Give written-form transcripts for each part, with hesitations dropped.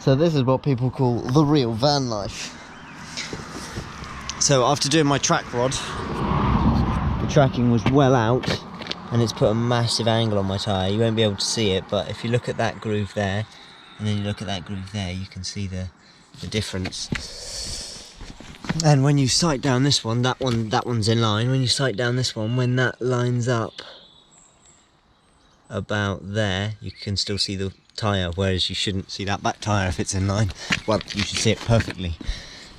So this is what people call the real van life. So after doing my track rod, the tracking was well out and it's put a massive angle on my tyre. You won't be able to see it, but if you look at that groove there and then you look at that groove there, you can see the difference. And when you sight down this one, that one's in line. When you sight down this one, when that lines up about there, you can still see the tyre, whereas you shouldn't see that back tyre if it's in line. Well, you should see it perfectly.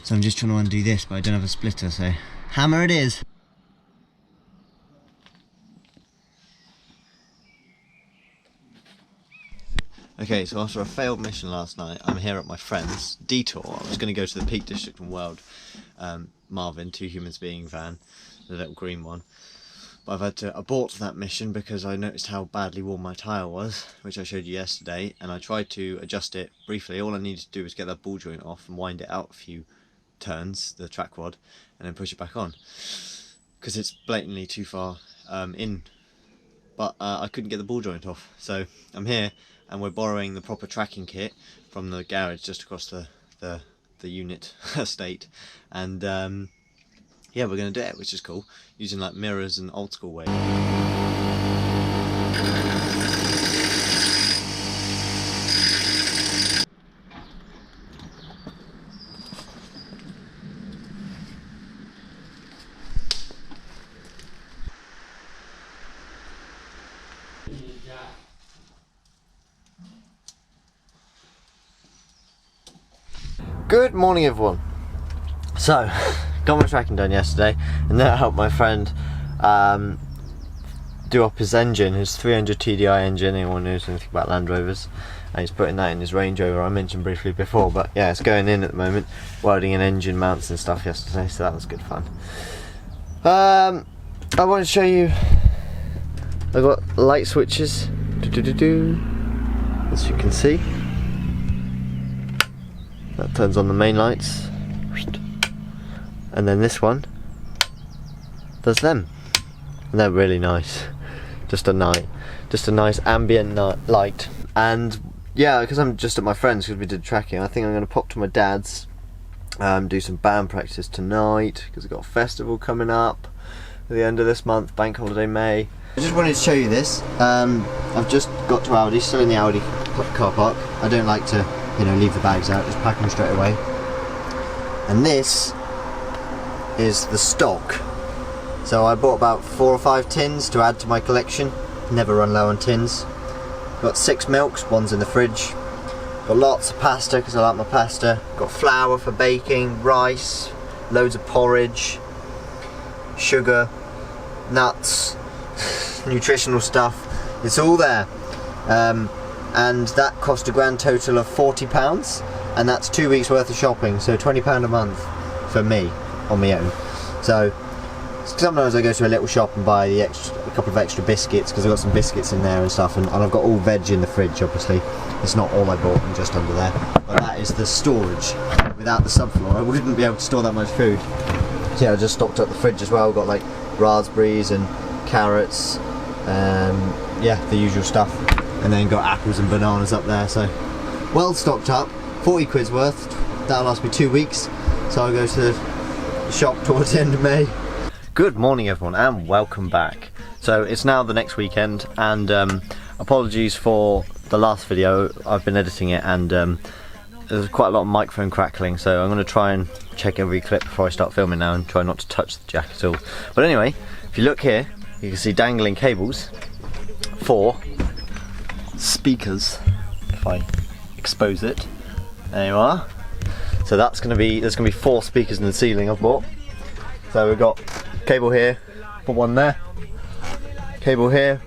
So I'm just trying to undo this, but I don't have a splitter, so hammer it is. Okay, so after a failed mission last night, I'm here at my friend's Detour. I was going to go to the Peak District and World Marvin, Two Humans Being van, the little green one. But I've had to abort that mission because I noticed how badly worn my tyre was, which I showed you yesterday, and I tried to adjust it briefly. All I needed to do was get that ball joint off and wind it out a few turns, the track rod, and then push it back on, because it's blatantly too far in. But I couldn't get the ball joint off, so I'm here and we're borrowing the proper tracking kit from the garage just across the unit estate, and yeah, we're going to do it, which is cool, using like mirrors and old school way. Good morning, everyone. So, got my tracking done yesterday, and then I helped my friend do up his engine, his 300 TDI engine. Anyone knows anything about Land Rovers, and he's putting that in his Range Rover I mentioned briefly before, but yeah, it's going in at the moment, welding in engine mounts and stuff yesterday, so that was good fun. I want to show you, I've got light switches, as you can see. That turns on the main lights, and then this one does them, and they're really nice. Just a nice ambient light. And yeah, because I'm just at my friend's because we did tracking, I think I'm going to pop to my dad's, do some band practice tonight because we've got a festival coming up at the end of this month, Bank Holiday May. I just wanted to show you this. I've just got to Aldi, still in the Aldi car park. I don't like to, you know, leave the bags out, just pack them straight away. And this is the stock. So I bought about 4 or 5 tins to add to my collection. Never run low on tins. Got 6 milks, one's in the fridge. Got lots of pasta because I like my pasta. Got flour for baking, rice, loads of porridge, sugar, nuts, nutritional stuff. It's all there. And that cost a grand total of £40, and that's 2 weeks worth of shopping, so £20 a month for me on my own. So sometimes I go to a little shop and buy a couple of extra biscuits because I've got some biscuits in there and stuff, and I've got all veg in the fridge. Obviously it's not all I bought, and just under there, but that is the storage. Without the subfloor I wouldn't be able to store that much food. So yeah, I just stocked up the fridge as well. Got like raspberries and carrots, yeah, the usual stuff. And then got apples and bananas up there, so well stocked up. 40 quid's worth, that'll last me 2 weeks, so I'll go to the shop towards the end of May. Good morning, everyone, and welcome back. So it's now the next weekend, and apologies for the last video. I've been editing it, and there's quite a lot of microphone crackling, so I'm going to try and check every clip before I start filming now and try not to touch the jack at all. But anyway, if you look here, you can see dangling cables for speakers. If I expose it, there you are. So there's gonna be 4 speakers in the ceiling I've bought. So we've got cable here for one there, cable here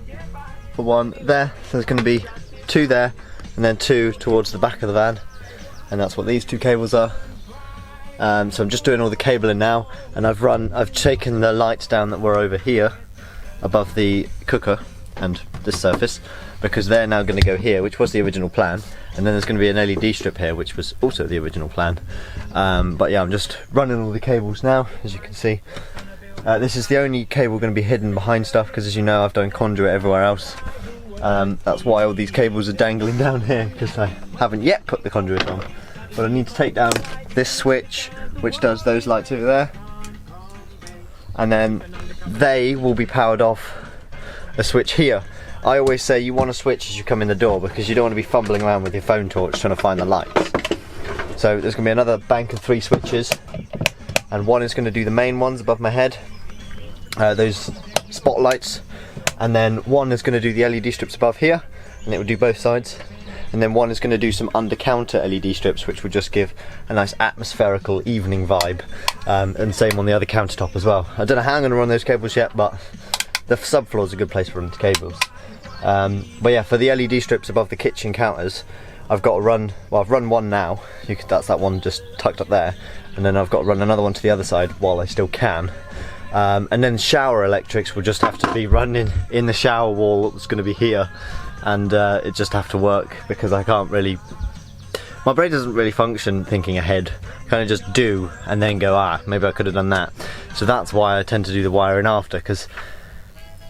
for one there. So there's gonna be 2 there, and then 2 towards the back of the van, and that's what these 2 cables are. So I'm just doing all the cabling now, and I've taken the lights down that were over here above the cooker and this surface, because they're now going to go here, which was the original plan, and then there's going to be an LED strip here, which was also the original plan. But yeah, I'm just running all the cables now, as you can see. This is the only cable going to be hidden behind stuff, because as you know, I've done conduit everywhere else. That's why all these cables are dangling down here, because I haven't yet put the conduit on. But I need to take down this switch, which does those lights over there, and then they will be powered off a switch here. I always say you want to switch as you come in the door, because you don't want to be fumbling around with your phone torch trying to find the lights. So there's going to be another bank of 3 switches, and one is going to do the main ones above my head, those spotlights, and then one is going to do the LED strips above here, and it will do both sides, and then one is going to do some under counter LED strips, which will just give a nice atmospherical evening vibe, and same on the other countertop as well. I don't know how I'm going to run those cables yet, but the subfloor is a good place for running cables. But yeah, for the LED strips above the kitchen counters, I've got to run, well, I've run one now, that's that one just tucked up there, and then I've got to run another one to the other side while I still can. And then shower electrics will just have to be running in the shower wall that's going to be here, and it just have to work, because I can't really, my brain doesn't really function thinking ahead. Kind of just do and then go, maybe I could have done that. So that's why I tend to do the wiring after, because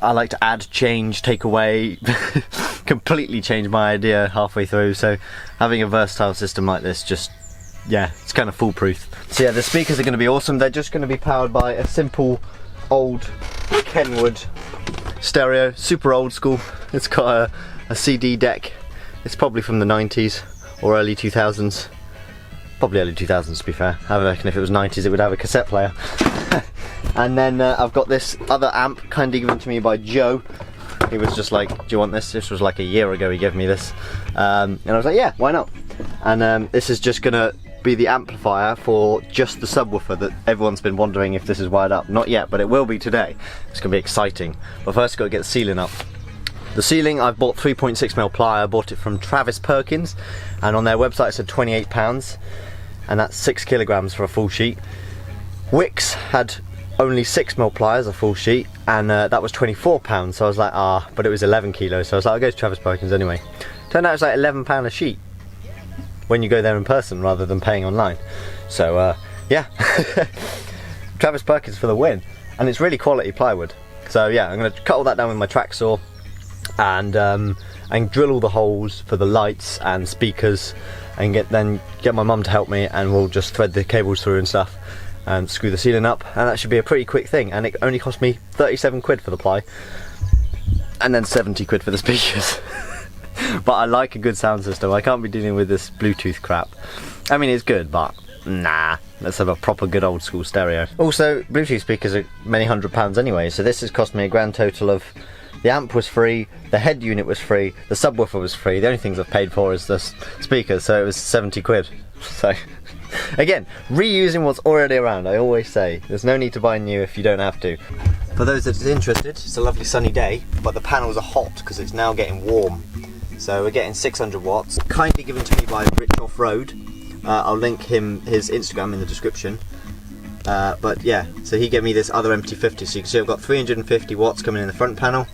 I like to add, change, take away, completely change my idea halfway through. So having a versatile system like this, just, yeah, it's kind of foolproof. So yeah, the speakers are going to be awesome. They're just going to be powered by a simple old Kenwood stereo, super old school. It's got a CD deck. It's probably from the 90s or early 2000s. Probably early 2000s, to be fair. I reckon if it was 90s it would have a cassette player. And then I've got this other amp kindly given to me by Joe. He was just like, do you want this? This was like a year ago he gave me this. And I was like, yeah, why not? And this is just gonna be the amplifier for just the subwoofer that everyone's been wondering if this is wired up. Not yet, but it will be today. It's gonna be exciting. But first I've got to get the ceiling up. The ceiling, I've bought 3.6mm ply. I bought it from Travis Perkins, and on their website it said £28, and that's 6 kilograms for a full sheet. Wix had only 6mm ply as a full sheet, and that was £24, so I was like, but it was 11 kilos, so I was like, I'll go to Travis Perkins anyway. Turned out it's like £11 a sheet when you go there in person rather than paying online. So yeah, Travis Perkins for the win, and it's really quality plywood. So yeah, I'm going to cut all that down with my track saw, and drill all the holes for the lights and speakers, and get my mum to help me, and we'll just thread the cables through and stuff, and screw the ceiling up, and that should be a pretty quick thing. And it only cost me 37 quid for the ply, and then 70 quid for the speakers. But I like a good sound system. I can't be dealing with this Bluetooth crap. I mean, it's good, but nah, let's have a proper good old school stereo. Also, Bluetooth speakers are many £100s anyway, so this has cost me a grand total of, the amp was free, the head unit was free, the subwoofer was free. The only things I've paid for is the speakers, so it was 70 quid. So again, reusing what's already around. I always say there's no need to buy new if you don't have to. For those that are interested, it's a lovely sunny day, but the panels are hot because it's now getting warm. So we're getting 600 watts, kindly given to me by Rich Off Road. I'll link his Instagram in the description. But yeah, so he gave me this other MT50, so you can see I've got 350 watts coming in the front panel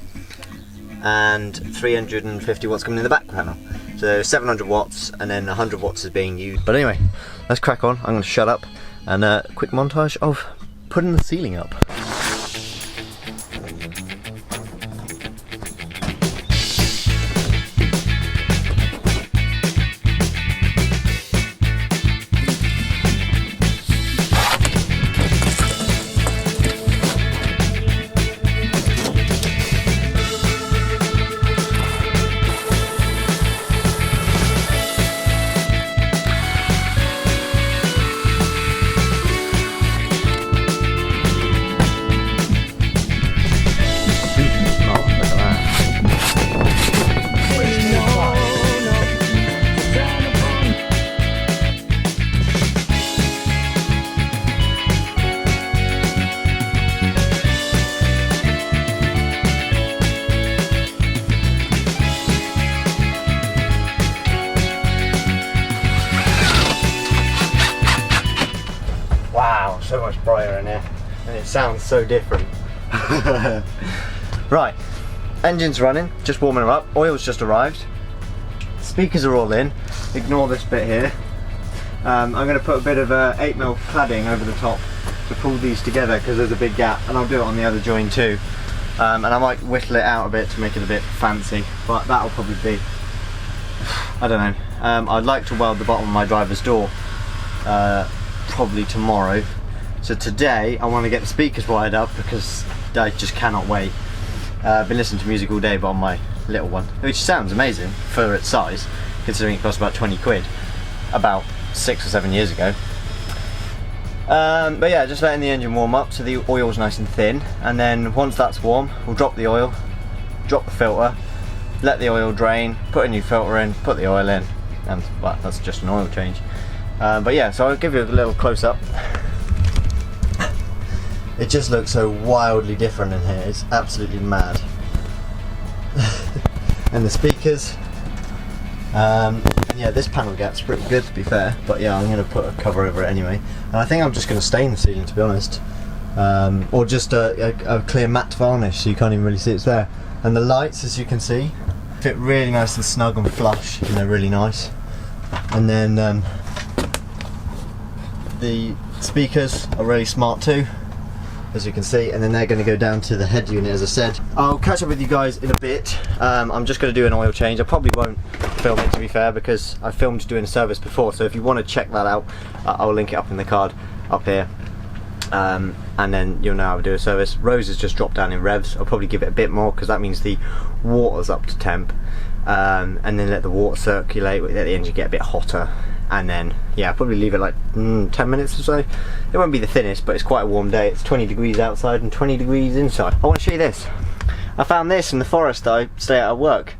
and 350 watts coming in the back panel. So 700 watts, and then 100 watts is being used. But anyway, let's crack on. I'm going to shut up, and a quick montage of putting the ceiling up. So much brighter in here, and it sounds so different. Right, engine's running, just warming her up. Oil's just arrived. Speakers are all in. Ignore this bit here. I'm going to put a bit of 8mm cladding over the top to pull these together because there's a big gap, and I'll do it on the other join too. and I might whittle it out a bit to make it a bit fancy, but that'll probably be, I don't know. I'd like to weld the bottom of my driver's door probably tomorrow. So today I want to get the speakers wired up because I just cannot wait. I've been listening to music all day, but on my little one, which sounds amazing for its size, considering it cost about 20 quid about 6 or 7 years ago. But yeah, just letting the engine warm up so the oil's nice and thin, and then once that's warm, we'll drop the oil, drop the filter, let the oil drain, put a new filter in, put the oil in, and well, that's just an oil change. But yeah, so I'll give you a little close-up. It just looks so wildly different in here, it's absolutely mad. And the speakers, yeah, this panel gap's pretty good to be fair, but yeah, I'm going to put a cover over it anyway. And I think I'm just going to stain the ceiling, to be honest, or just a clear matte varnish so you can't even really see it's there. And the lights, as you can see, fit really nice and snug and flush, and they're really nice. And then the speakers are really smart too, as you can see, and then they're going to go down to the head unit, as I said. I'll catch up with you guys in a bit. I'm just going to do an oil change. I probably won't film it, to be fair, because I filmed doing a service before, so if you want to check that out, I'll link it up in the card up here, and then you'll know how to do a service. Rose has just dropped down in revs. I'll probably give it a bit more because that means the water's up to temp, and then let the water circulate, let the engine get a bit hotter, and then yeah, I'll probably leave it like 10 minutes or so. It won't be the thinnest, but it's quite a warm day. It's 20 degrees outside and 20 degrees inside. I want to show you this. I found this in the forest that I stay out of work.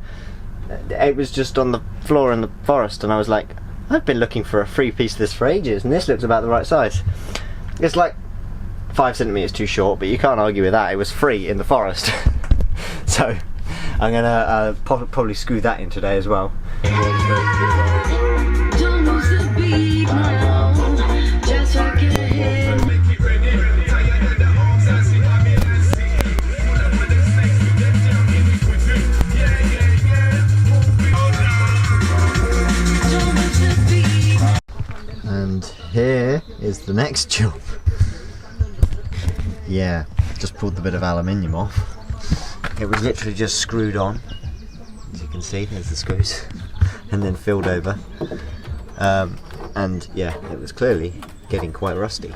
It was just on the floor in the forest, and I was like, I've been looking for a free piece of this for ages, and this looks about the right size. It's like 5 centimeters too short, but you can't argue with that. It was free in the forest. So I'm gonna probably screw that in today as well. And here is the next job. Yeah, just pulled the bit of aluminium off. It was literally just screwed on, as you can see, there's the screws, and then filled over. And yeah, it was clearly getting quite rusty.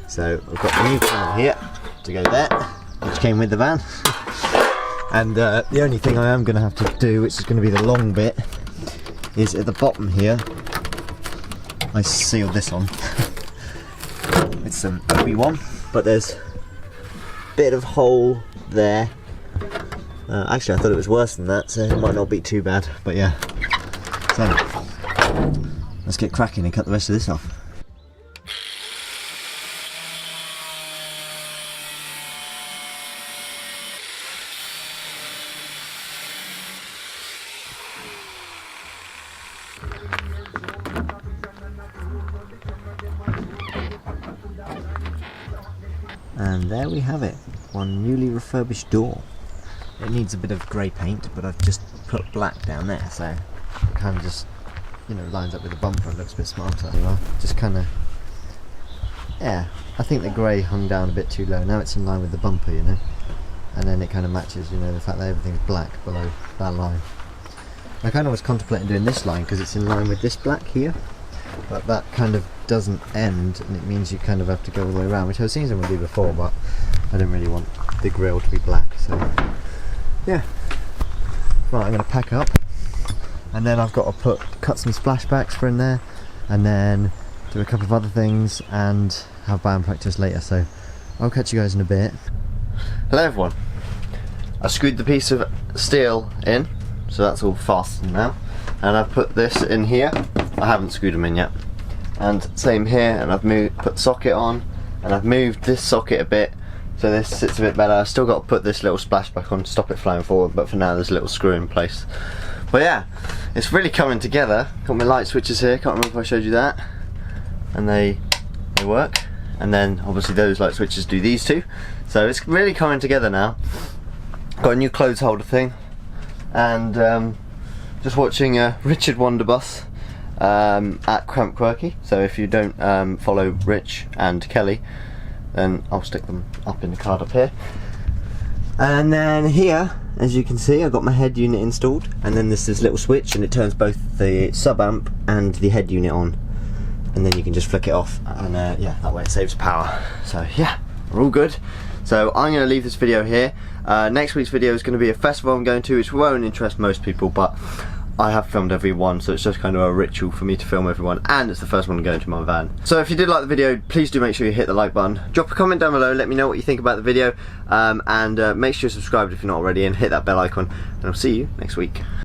So I've got the new panel here to go there, which came with the van. And the only thing I am going to have to do, which is going to be the long bit, is at the bottom here. I sealed this on with some OB1, but there's a bit of hole there. Actually, I thought it was worse than that, so it might not be too bad, but yeah. So let's get cracking and cut the rest of this off. And there we have it, one newly refurbished door. It needs a bit of grey paint, but I've just put black down there, so it kind of just, you know, lines up with the bumper and looks a bit smarter. Well, just kind of, yeah, I think the grey hung down a bit too low. Now it's in line with the bumper, you know, and then it kind of matches, you know, the fact that everything's black below that line. I kind of was contemplating doing this line because it's in line with this black here, but that kind of doesn't end, and it means you kind of have to go all the way around, which I've seen someone do before, but I don't really want the grille to be black, so yeah. Right, I'm going to pack up, and then I've got to cut some splashbacks for in there, and then do a couple of other things, and have band practice later, so I'll catch you guys in a bit. Hello everyone. I screwed the piece of steel in, so that's all fastened now, and I've put this in here. I haven't screwed them in yet, and same here, and I've put the socket on, and I've moved this socket a bit so this sits a bit better. I've still got to put this little splashback on to stop it flying forward, but for now there's a little screw in place. But yeah, it's really coming together. Got my light switches here, can't remember if I showed you that, and they work, and then obviously those light switches do these two, so it's really coming together now. Got a new clothes holder thing, and just watching Richard Wonderbus at Cramp Quirky. So if you don't follow Rich and Kelly, then I'll stick them up in the card up here. And then here, as you can see, I've got my head unit installed, and then there's this little switch and it turns both the sub amp and the head unit on, and then you can just flick it off, and yeah, that way it saves power. So yeah, we're all good. So I'm going to leave this video here. Next week's video is going to be a festival I'm going to, which won't interest most people, but I have filmed every one, so it's just kind of a ritual for me to film everyone, and it's the first one to go into my van. So if you did like the video, please do make sure you hit the like button. Drop a comment down below, let me know what you think about the video, and make sure you're subscribed if you're not already, and hit that bell icon, and I'll see you next week.